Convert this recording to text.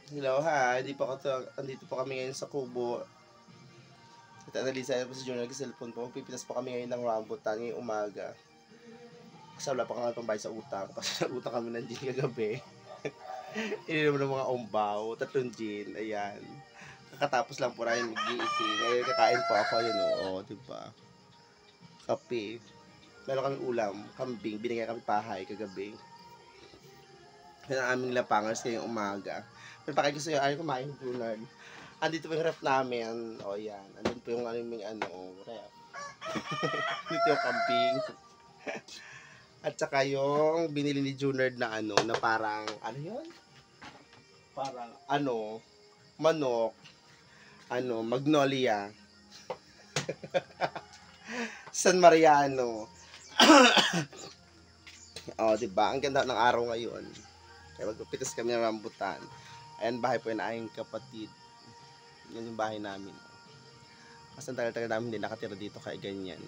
Hello, hi. Andito po kami ngayon sa Kubo. At analisa po si Junior ng cellphone po. Pipitas po kami ngayon ng rambutan ngayong umaga. Kasi wala pa kami pambayad sa utang. Kasi utang kami ng gin kagabi. Ininom ng mga umbaw, 3 gin. Ayan. Kakatapos lang po namin mag-iising. Ngayon kakain po ako. Yun oo, diba? Kape. Meron kami ulam, kambing. Binigay kami pahay kagabi. Yan ang aming lapangas ngayong umaga. Pero pakigusto yung ayaw kumain, Junard. Andito po yung ref namin. O yan. Andito po yung aming ref. Dito yung kambing. At saka yung binili ni Junard na na parang, ano yun? Parang, manok. Magnolia. San Mariano. Diba? Ang ganda ng araw ngayon. Kaya magpipitas kami ng rambutan. Ayan, bahay po yun na aking kapatid. Yan yung bahay namin. Kasi ang tagal-tagal namin hindi nakatira dito kaya ganyan.